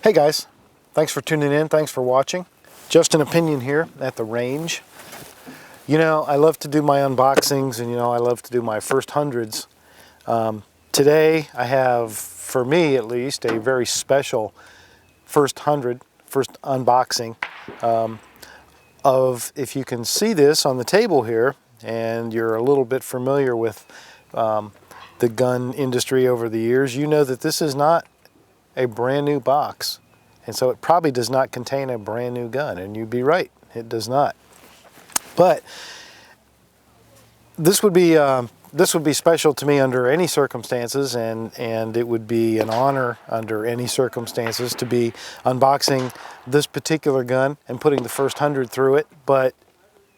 Hey guys, thanks for tuning in, thanks for watching. Just an opinion here at the range. You know, I love to do my unboxings and I love to do my first hundreds. Today I have, for me at least, a very special first unboxing of, if you can see this on the table here, and you're a little bit familiar with the gun industry over the years, you know that this is not a brand new box, and so it probably does not contain a brand new gun, and you'd be right, it does not. But this would be special to me under any circumstances, and it would be an honor under any circumstances to be unboxing this particular gun and putting the first 100 through it. But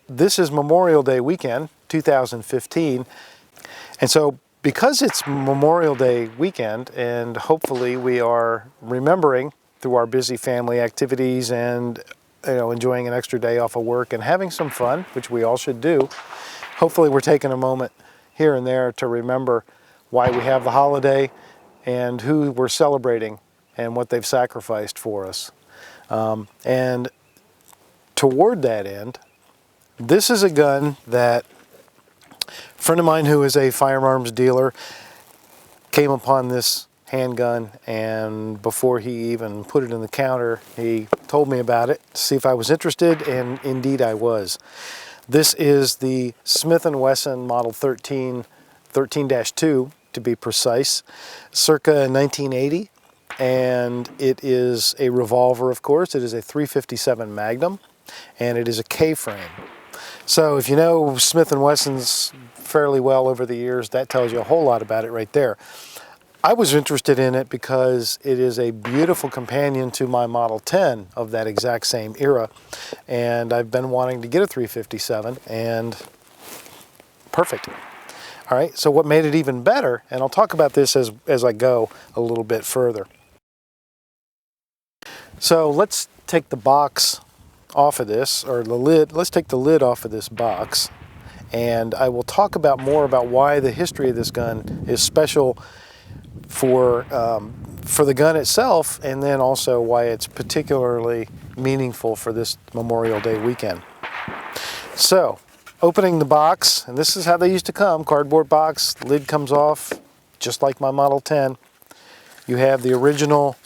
this is Memorial Day weekend 2015, and so because it's Memorial Day weekend, and hopefully we are remembering through our busy family activities and enjoying an extra day off of work and having some fun, which we all should do, hopefully we're taking a moment here and there to remember why we have the holiday and who we're celebrating and what they've sacrificed for us. And toward that end, this is a gun that a friend of mine who is a firearms dealer came upon this handgun, and before he even put it in the counter, he told me about it to see if I was interested, and indeed I was. This is the Smith & Wesson Model 13-2 to be precise, circa 1980, and it is a revolver, of course. It is a .357 Magnum, and it is a K-frame. So if you know Smith & Wesson's fairly well over the years, that tells you a whole lot about it right there. I was interested in it because it is a beautiful companion to my Model 10 of that exact same era, and I've been wanting to get a .357, and perfect. All right, so what made it even better, and I'll talk about this as I go a little bit further. So let's take the box off of this, or the lid. Let's take the lid off of this box, and I will talk about more about why the history of this gun is special for the gun itself, and then also why it's particularly meaningful for this Memorial Day weekend. So, opening the box, and this is how they used to come, cardboard box, lid comes off, just like my Model 10. You have the original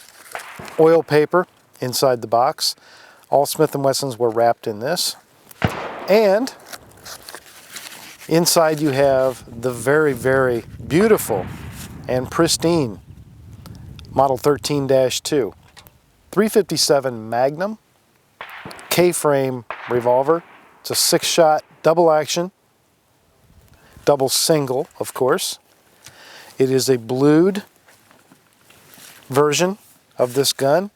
oil paper inside the box. All Smith & Wessons were wrapped in this. And inside you have the very, very beautiful and pristine Model 13-2 .357 Magnum K-frame revolver. It's a 6-shot double action, double single, of course. It is a blued version of this gun,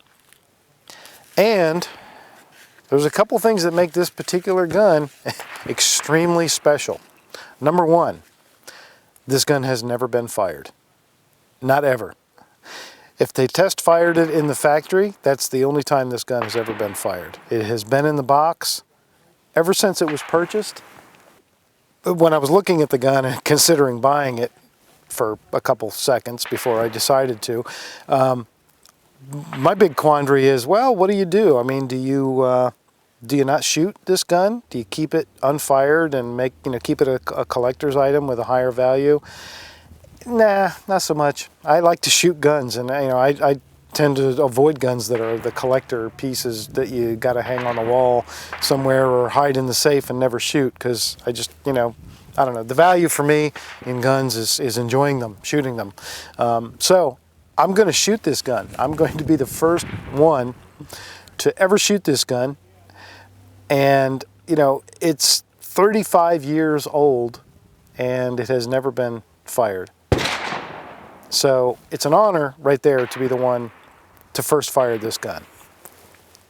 and there's a couple things that make this particular gun extremely special. Number one, this gun has never been fired. Not ever. If they test fired it in the factory, that's the only time this gun has ever been fired. It has been in the box ever since it was purchased. When I was looking at the gun and considering buying it for a couple seconds before I decided to, my big quandary is, well, what do you do? I mean, do you not shoot this gun? Do you keep it unfired and keep it a collector's item with a higher value? Nah, not so much. I like to shoot guns, and I tend to avoid guns that are the collector pieces that you got to hang on the wall somewhere or hide in the safe and never shoot, because I just, I don't know. The value for me in guns is enjoying them, shooting them. So I'm going to shoot this gun. I'm going to be the first one to ever shoot this gun, and it's 35 years old, and it has never been fired. So it's an honor right there to be the one to first fire this gun.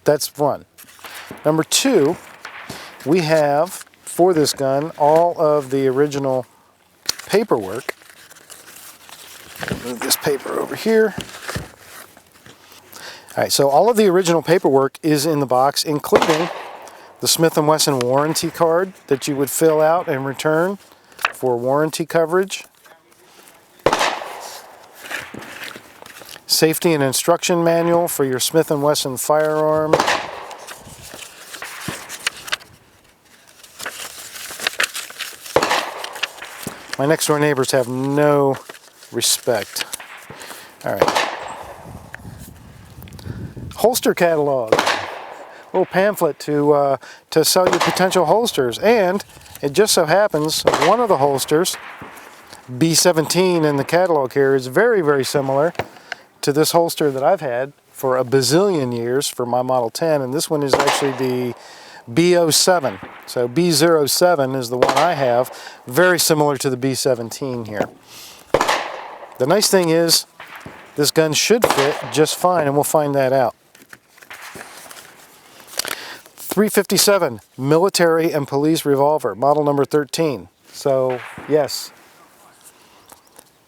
That's one. Number two, we have, for this gun, all of the original paperwork. Move this paper over here. All right, so all of the original paperwork is in the box, including the Smith & Wesson warranty card that you would fill out and return for warranty coverage. Safety and instruction manual for your Smith & Wesson firearm. My next door neighbors have no respect. All right. Holster catalog. Little pamphlet to sell you potential holsters. And it just so happens one of the holsters, B17 in the catalog here, is very, very similar to this holster that I've had for a bazillion years for my Model 10. And this one is actually the B07. So B07 is the one I have, very similar to the B17 here. The nice thing is this gun should fit just fine, and we'll find that out. 357 military and police revolver, model number 13. So yes,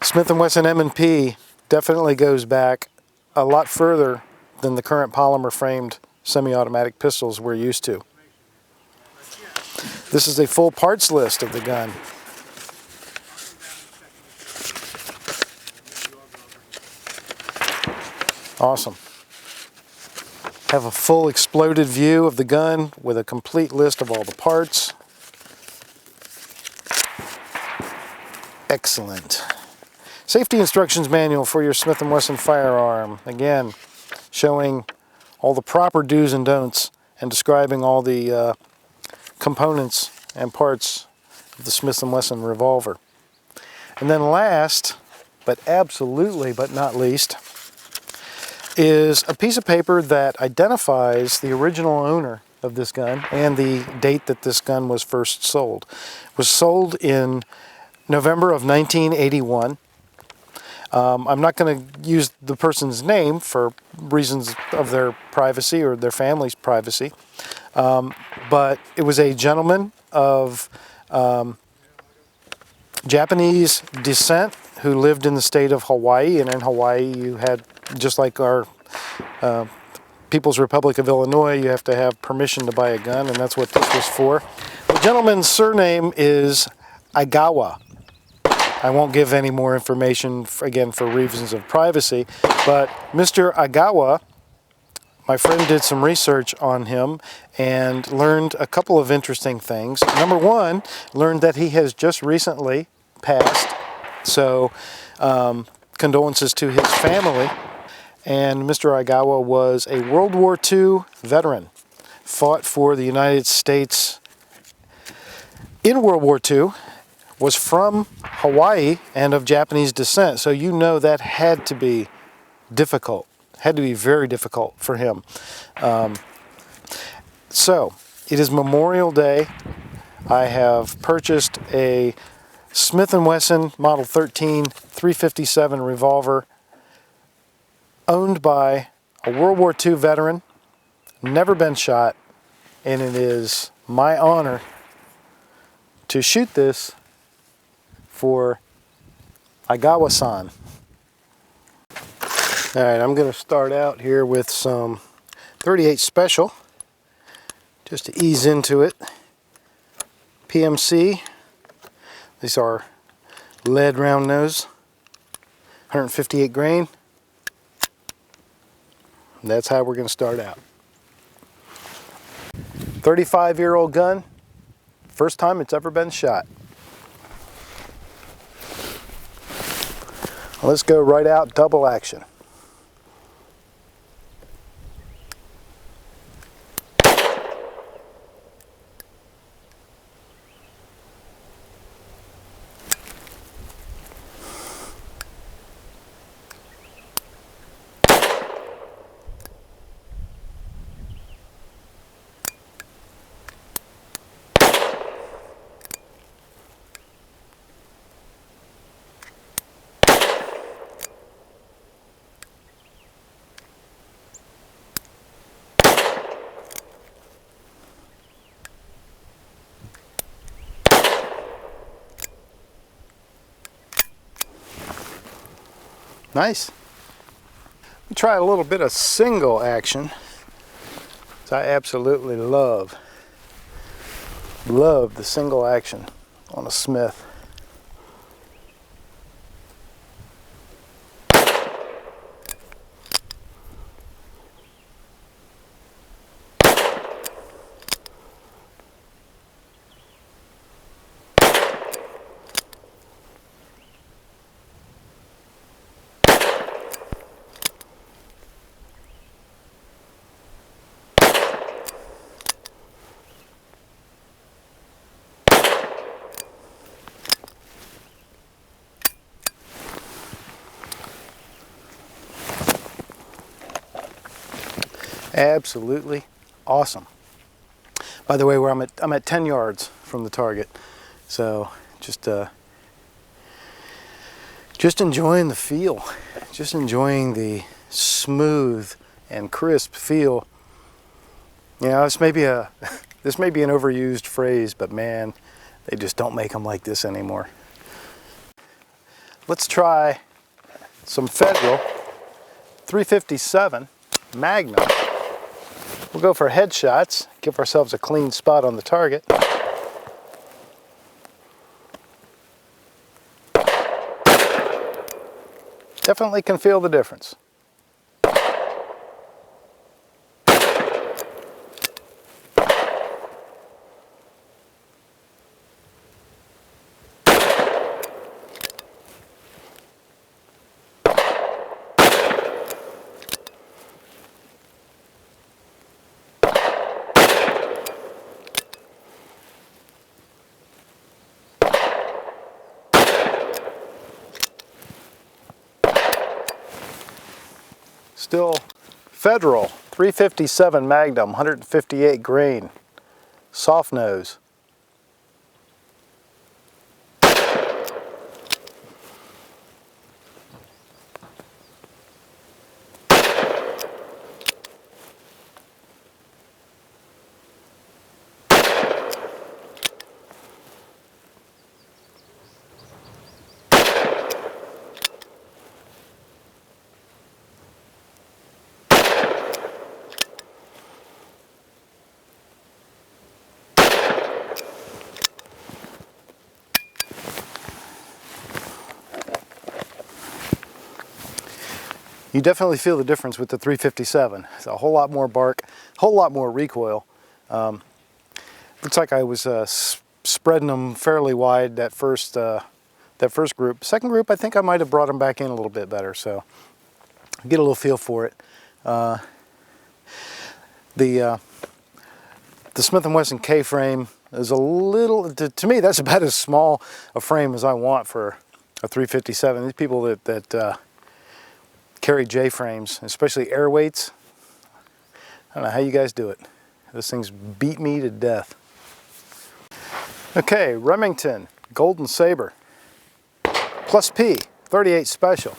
Smith & Wesson M&P definitely goes back a lot further than the current polymer framed semi-automatic pistols we're used to. This is a full parts list of the gun. Awesome. Have a full exploded view of the gun with a complete list of all the parts. Excellent. Safety instructions manual for your Smith & Wesson firearm. Again, showing all the proper do's and don'ts and describing all the components and parts of the Smith & Wesson revolver. And then last, but absolutely but not least, is a piece of paper that identifies the original owner of this gun and the date that this gun was first sold. It was sold in November of 1981. I'm not going to use the person's name for reasons of their privacy or their family's privacy, but it was a gentleman of Japanese descent who lived in the state of Hawaii, and in Hawaii you had, just like our People's Republic of Illinois, you have to have permission to buy a gun, and that's what this was for. The gentleman's surname is Aigawa. I won't give any more information, again, for reasons of privacy, but Mr. Aigawa, my friend did some research on him and learned a couple of interesting things. Number one, learned that he has just recently passed, so condolences to his family. And Mr. Aigawa was a World War II veteran, fought for the United States in World War II, was from Hawaii and of Japanese descent. So you know that had to be difficult, had to be very difficult for him. So it is Memorial Day. I have purchased a Smith & Wesson Model 13 357 revolver owned by a World War II veteran, never been shot, and it is my honor to shoot this for Aigawa-san. All right, I'm going to start out here with some 38 Special, just to ease into it. PMC, these are lead round nose, 158 grain. That's how we're going to start out. 35-year-old gun, first time it's ever been shot. Let's go right out, double action. Nice. We try a little bit of single action, which I absolutely love. Love the single action on a Smith. Absolutely awesome. By the way, where I'm at 10 yards from the target, so just enjoying the feel, just enjoying the smooth and crisp feel. You know, this may be an overused phrase, but man, they just don't make them like this anymore. Let's try some Federal 357 Magnum. We'll go for headshots, give ourselves a clean spot on the target. Definitely can feel the difference. Still Federal 357 Magnum, 158 grain, soft nose. You definitely feel the difference with the 357. It's a whole lot more bark, a whole lot more recoil. Looks like I was spreading them fairly wide that first group. Second group, I think I might have brought them back in a little bit better, so get a little feel for it. The Smith & Wesson K-frame is a little, to me, that's about as small a frame as I want for a 357. These people that carry J-frames, especially air weights, I don't know how you guys do it. Those things beat me to death. Okay, Remington Golden Saber plus P 38 Special.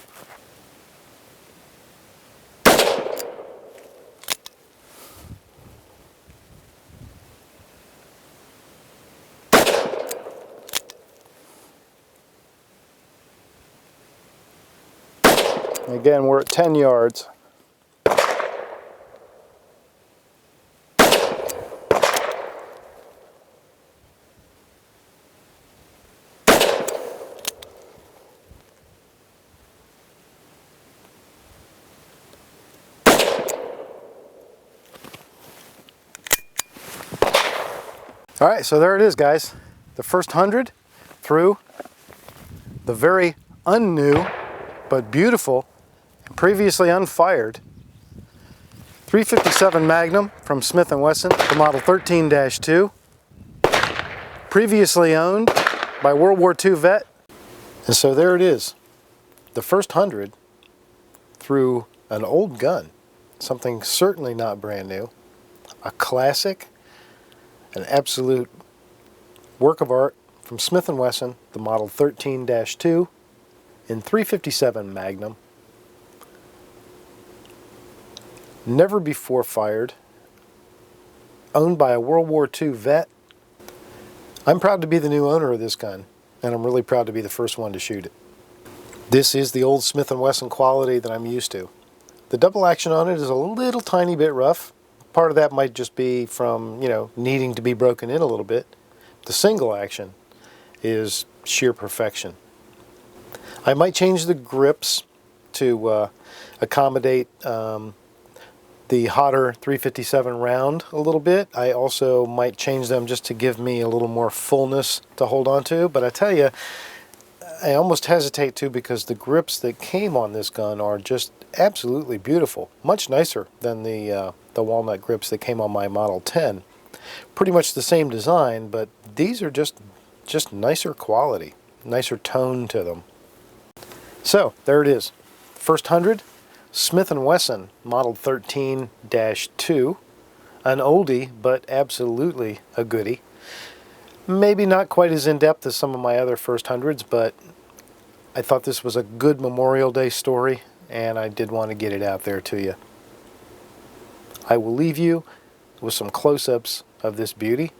Again, we're at 10 yards. All right, so there it is, guys. The first 100 through the very unnew but beautiful, previously unfired 357 Magnum from Smith & Wesson, the model 13-2, previously owned by World War II vet. And so there it is, the first 100 through an old gun, something certainly not brand new, a classic, an absolute work of art from Smith & Wesson, the model 13-2 in 357 Magnum. Never before fired, owned by a World War II vet. I'm proud to be the new owner of this gun, and I'm really proud to be the first one to shoot it. This is the old Smith & Wesson quality that I'm used to. The double action on it is a little tiny bit rough. Part of that might just be from, you know, needing to be broken in a little bit. The single action is sheer perfection. I might change the grips to accommodate the hotter 357 round a little bit. I also might change them just to give me a little more fullness to hold on to, but I tell you, I almost hesitate to, because the grips that came on this gun are just absolutely beautiful. Much nicer than the walnut grips that came on my Model 10. Pretty much the same design, but these are just nicer quality, nicer tone to them. So there it is, first 100. Smith & Wesson Model 13-2, an oldie, but absolutely a goodie. Maybe not quite as in-depth as some of my other first hundreds, but I thought this was a good Memorial Day story, and I did want to get it out there to you. I will leave you with some close-ups of this beauty.